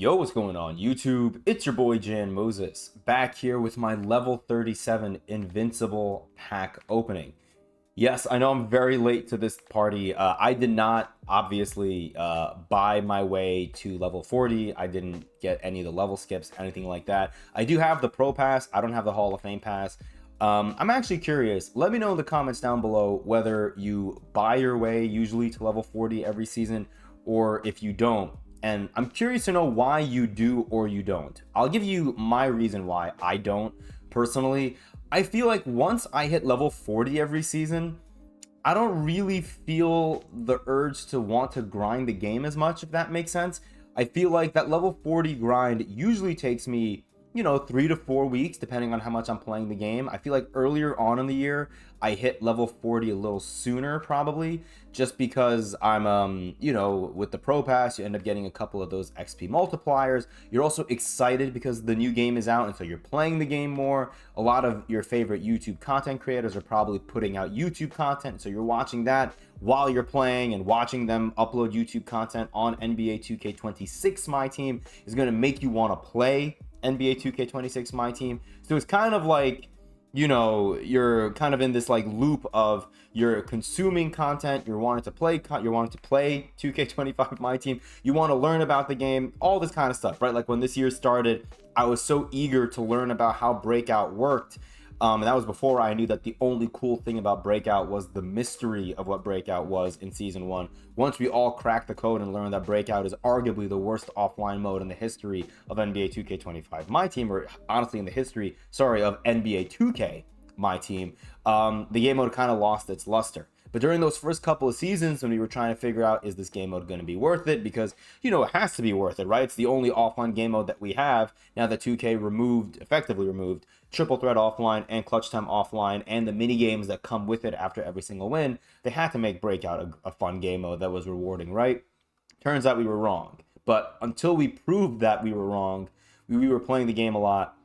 Yo, what's going on YouTube? It's your boy Jan Moses back here with my level 37 Invincible pack opening. Yes, I know I'm very late to this party. I did not obviously buy my way to level 40. I didn't get any of the level skips, anything like that. I do have the Pro Pass. I don't have the Hall of Fame Pass. I'm actually curious. Let me know in the comments down below whether you buy your way usually to level 40 every season or if you don't. And I'm curious to know why you do or you don't. I'll give you my reason why I don't personally. I feel like once I hit level 40 every season, I don't really feel the urge to want to grind the game as much, if that makes sense. I feel like that level 40 grind usually takes me, 3 to 4 weeks, depending on how much I'm playing the game. I feel like earlier on in the year, I hit level 40 a little sooner, probably, just because I'm, with the Pro Pass, you end up getting a couple of those XP multipliers. You're also excited because the new game is out, and so you're playing the game more. A lot of your favorite YouTube content creators are probably putting out YouTube content, so you're watching that while you're playing, and watching them upload YouTube content on NBA 2K26 MyTeam is going to make you want to play NBA 2K26 MyTeam. So it's kind of like, you're kind of in this like loop of you're consuming content, you're wanting to play 2K25 MyTeam, you want to learn about the game, all this kind of stuff, right? Like when this year started, I was so eager to learn about how Breakout worked. And that was before I knew that the only cool thing about Breakout was the mystery of what Breakout was in Season 1. Once we all cracked the code and learned that Breakout is arguably the worst offline mode in the history of NBA 2K25 MyTeam, or honestly in the history, of NBA 2K MyTeam, the game mode kind of lost its luster. But during those first couple of seasons, when we were trying to figure out, is this game mode going to be worth it? Because, it has to be worth it, right? It's the only offline game mode that we have now that 2K effectively removed Triple Threat offline and Clutch Time offline and the mini games that come with it after every single win. They had to make Breakout a fun game mode that was rewarding, right? Turns out we were wrong. But until we proved that we were wrong, we were playing the game a lot.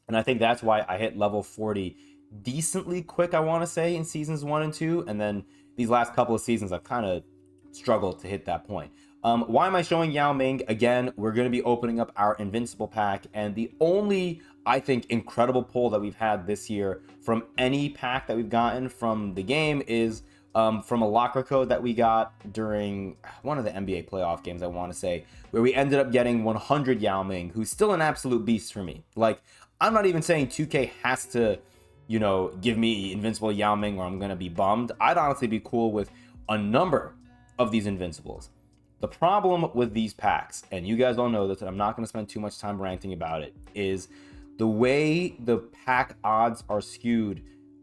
And I think that's why I hit level 40 decently quick, I want to say, in seasons 1 and 2, and then these last couple of seasons I've kind of struggled to hit that point. Why am I showing Yao Ming? Again, we're going to be opening up our Invincible pack, and the only, I think, incredible pull that we've had this year from any pack that we've gotten from the game is from a locker code that we got during one of the NBA playoff games, I want to say, where we ended up getting 100 Yao Ming, who's still an absolute beast for me. Like, I'm not even saying 2K has to give me Invincible Yao Ming or I'm going to be bummed. I'd honestly be cool with a number of these Invincibles. The problem with these packs, and you guys all know this, and I'm not going to spend too much time ranting about it, is the way the pack odds are skewed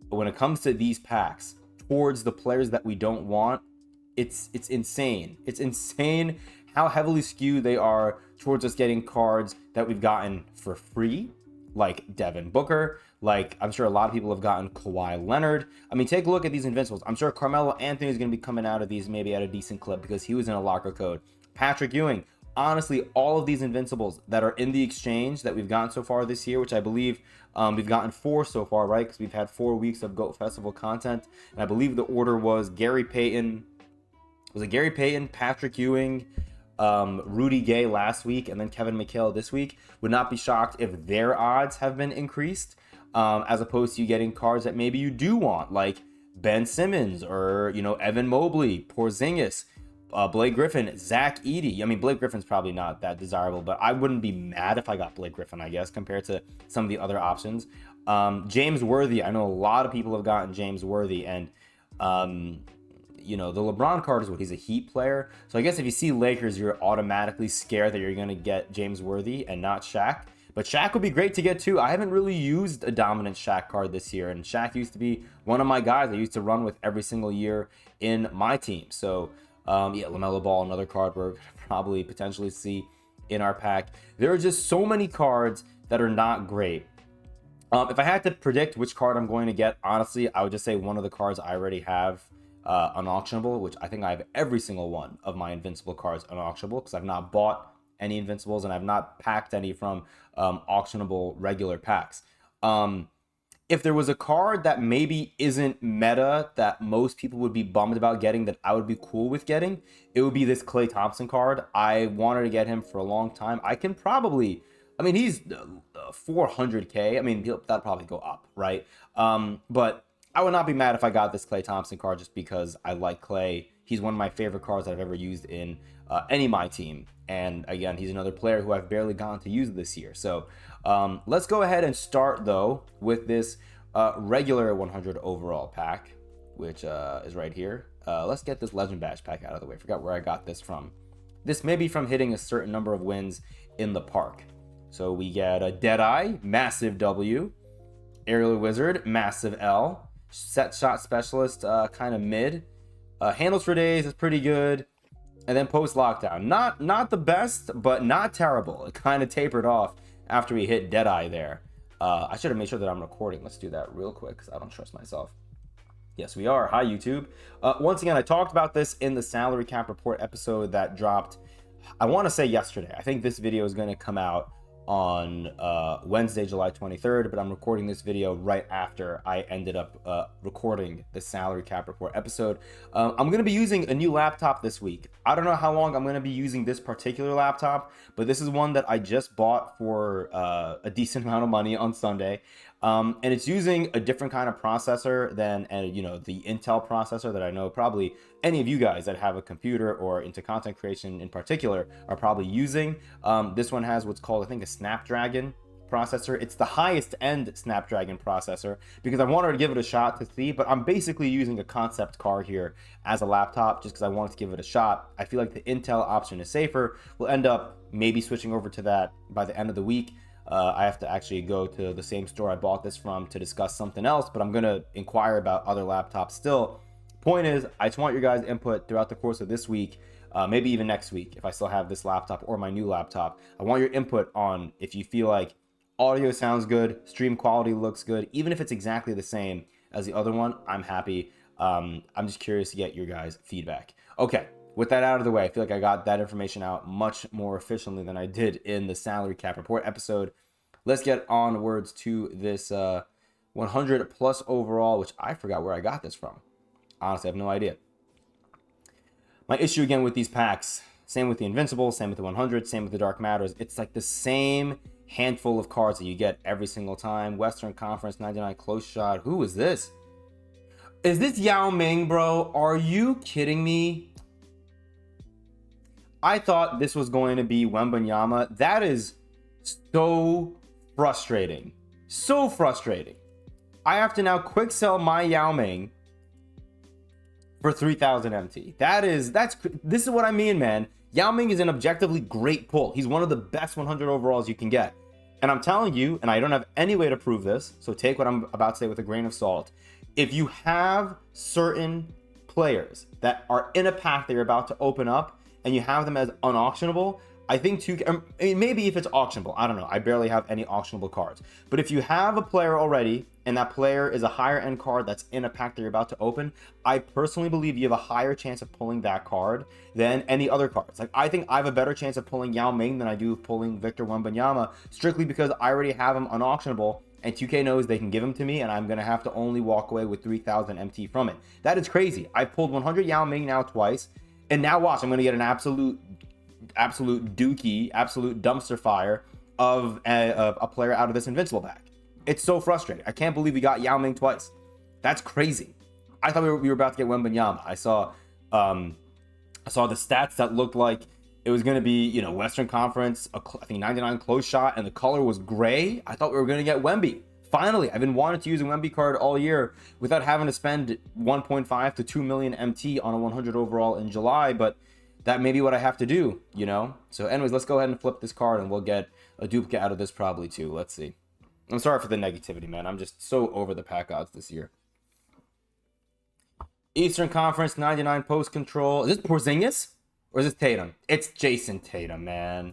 when it comes to these packs towards the players that we don't want. It's insane. It's insane how heavily skewed they are towards us getting cards that we've gotten for free, like Devin Booker, like I'm sure a lot of people have gotten Kawhi Leonard. I mean, take a look at these Invincibles. I'm sure Carmelo Anthony is going to be coming out of these maybe at a decent clip because he was in a locker code. Patrick Ewing. Honestly, all of these Invincibles that are in the exchange that we've gotten so far this year, which I believe we've gotten 4 so far, right? Because we've had 4 weeks of GOAT Festival content. And I believe the order was Gary Payton. Was it Gary Payton, Patrick Ewing, Rudy Gay last week, and then Kevin McHale this week? Would not be shocked if their odds have been increased, as opposed to you getting cards that maybe you do want, like Ben Simmons or Evan Mobley, Porzingis, Blake Griffin, Zach Edey. I mean, Blake Griffin's probably not that desirable, but I wouldn't be mad if I got Blake Griffin, I guess, compared to some of the other options. James Worthy. I know a lot of people have gotten James Worthy, and the LeBron card is what he's a Heat player. So I guess if you see Lakers, you're automatically scared that you're going to get James Worthy and not Shaq. But Shaq would be great to get too. I haven't really used a dominant Shaq card this year, and Shaq used to be one of my guys I used to run with every single year in my team. So LaMelo Ball, another card we're going to probably potentially see in our pack. There are just so many cards that are not great. If I had to predict which card I'm going to get, honestly, I would just say one of the cards I already have unauctionable, which I think I have every single one of my Invincible cards unauctionable because I've not bought any Invincibles and I've not packed any from auctionable regular packs. if there was a card that maybe isn't meta that most people would be bummed about getting that I would be cool with getting, it would be this Klay Thompson card. I wanted to get him for a long time. I can probably, I mean, he's 400k. I mean, that'll probably go up, right? But I would not be mad if I got this Klay Thompson card just because I like Klay. He's one of my favorite cards I've ever used in any MyTeam. And again, he's another player who I've barely gotten to use this year. So let's go ahead and start, though, with this regular 100 overall pack, which is right here. Let's get this Legend Badge pack out of the way. I forgot where I got this from. This may be from hitting a certain number of wins in the park. So we get a Deadeye, massive W. Aerial Wizard, massive L. Set Shot Specialist, kind of mid. Handles for days is pretty good. And then post lockdown, not the best, but not terrible. It kind of tapered off after we hit Deadeye there. I should have made sure that I'm recording. Let's do that real quick because I don't trust myself. Yes, we are. Hi, YouTube. Once again, I talked about this in the salary cap report episode that dropped, I want to say yesterday. I think this video is going to come out on Wednesday, July 23rd, but I'm recording this video right after I ended up recording the salary cap report episode. I'm going to be using a new laptop this week. I don't know how long I'm going to be using this particular laptop, but this is one that I just bought for a decent amount of money on Sunday. And it's using a different kind of processor than, the Intel processor that I know probably any of you guys that have a computer or into content creation in particular are probably using. This one has what's called, I think, a Snapdragon processor. It's the highest end Snapdragon processor because I wanted to give it a shot to see, but I'm basically using a concept car here as a laptop just because I wanted to give it a shot. I feel like the Intel option is safer. We'll end up maybe switching over to that by the end of the week. I have to actually go to the same store I bought this from to discuss something else, but I'm going to inquire about other laptops still. Point is, I just want your guys' input throughout the course of this week, maybe even next week, if I still have this laptop or my new laptop. I want your input on if you feel like audio sounds good, stream quality looks good, even if it's exactly the same as the other one, I'm happy. I'm just curious to get your guys' feedback. Okay. With that out of the way, I feel like I got that information out much more efficiently than I did in the salary cap report episode. Let's get onwards to this 100 plus overall, which I forgot where I got this from. Honestly, I have no idea. My issue again with these packs, same with the Invincible, same with the 100, same with the Dark Matters. It's like the same handful of cards that you get every single time. Western Conference 99 close shot. Who is this? Is this Yao Ming, bro? Are you kidding me? I thought this was going to be Wembanyama. That is so frustrating. So frustrating. I have to now quick sell my Yao Ming for 3,000 MT. This is what I mean, man. Yao Ming is an objectively great pull. He's one of the best 100 overalls you can get. And I'm telling you, and I don't have any way to prove this, so take what I'm about to say with a grain of salt. If you have certain players that are in a pack that you're about to open up, and you have them as unauctionable, I think maybe if it's auctionable, I don't know. I barely have any auctionable cards. But if you have a player already, and that player is a higher end card that's in a pack that you're about to open, I personally believe you have a higher chance of pulling that card than any other cards. Like, I think I have a better chance of pulling Yao Ming than I do of pulling Victor Wembanyama, strictly because I already have him unauctionable, and 2K knows they can give him to me, and I'm going to have to only walk away with 3,000 MT from it. That is crazy. I've pulled 100 Yao Ming now twice. And now watch, I'm going to get an absolute dookie, absolute dumpster fire of a player out of this Invincible pack. It's so frustrating. I can't believe we got Yao Ming twice. That's crazy. I thought we were about to get Wembanyama. I saw the stats that looked like it was going to be, Western Conference, I think 99 close shot, and the color was gray. I thought we were going to get Wemby. Finally, I've been wanting to use a Wemby card all year without having to spend 1.5 to 2 million MT on a 100 overall in July, but that may be what I have to do, So anyways, let's go ahead and flip this card and we'll get a duplicate out of this probably too. Let's see. I'm sorry for the negativity, man. I'm just so over the pack odds this year. Eastern Conference 99 post control. Is this Porzingis or is this Tatum? It's Jason Tatum, man.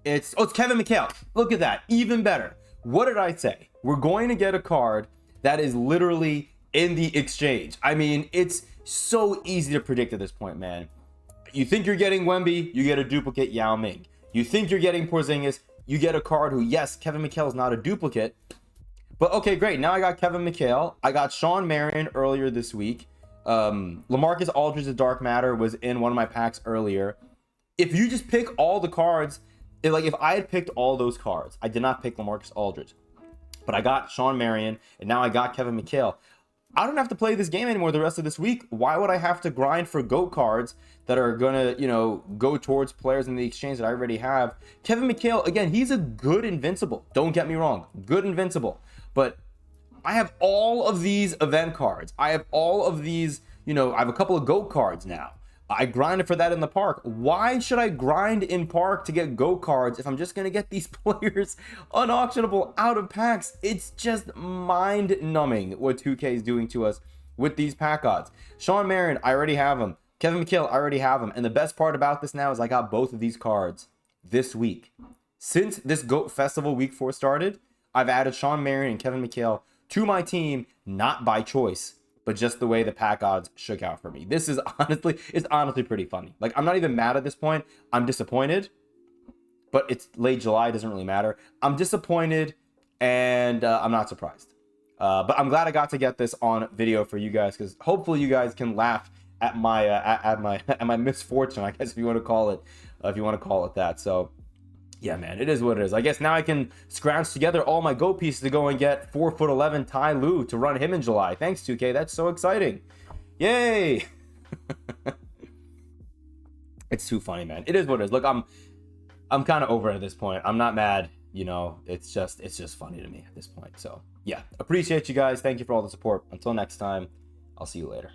It's Kevin McHale. Look at that. Even better. What did I say? We're going to get a card that is literally in the exchange. I mean, it's so easy to predict at this point, man. You think you're getting Wemby, you get a duplicate Yao Ming. You think you're getting Porzingis, you get a card who, yes, Kevin McHale is not a duplicate, But okay, great. Now I got Kevin McHale. I got Sean Marion earlier this week. LaMarcus Aldridge, the Dark Matter, was in one of my packs earlier. If you just pick all the cards, like if I had picked all those cards, I did not pick LaMarcus Aldridge, but I got Sean Marion, and now I got Kevin McHale. I don't have to play this game anymore the rest of this week. Why would I have to grind for GOAT cards that are gonna, go towards players in the exchange that I already have? Kevin McHale, again, he's a good Invincible. Don't get me wrong, good Invincible. But I have all of these event cards. I have all of these, I have a couple of GOAT cards now. I grinded for that in the park. Why should I grind in park to get GOAT cards if I'm just going to get these players unauctionable out of packs? It's just mind-numbing what 2K is doing to us with these pack odds. Sean Marion, I already have him. Kevin McHale, I already have him. And the best part about this now is I got both of these cards this week. Since this GOAT Festival Week 4 started, I've added Sean Marion and Kevin McHale to my team, not by choice, but just the way the pack odds shook out for me. This is honestly pretty funny. Like, I'm not even mad at this point. I'm disappointed, but it's late July. It doesn't really matter. I'm disappointed, and I'm not surprised. But I'm glad I got to get this on video for you guys, because hopefully you guys can laugh at my at my misfortune, I guess, if you want to call it that. So yeah, man, it is what it is. I guess now I can scrounge together all my GOAT pieces to go and get 4'11" Ty Lue to run him in July. Thanks, 2K. That's so exciting. Yay! It's too funny, man. It is what it is. Look, I'm kind of over it at this point. I'm not mad. It's just funny to me at this point. So yeah, appreciate you guys. Thank you for all the support. Until next time, I'll see you later.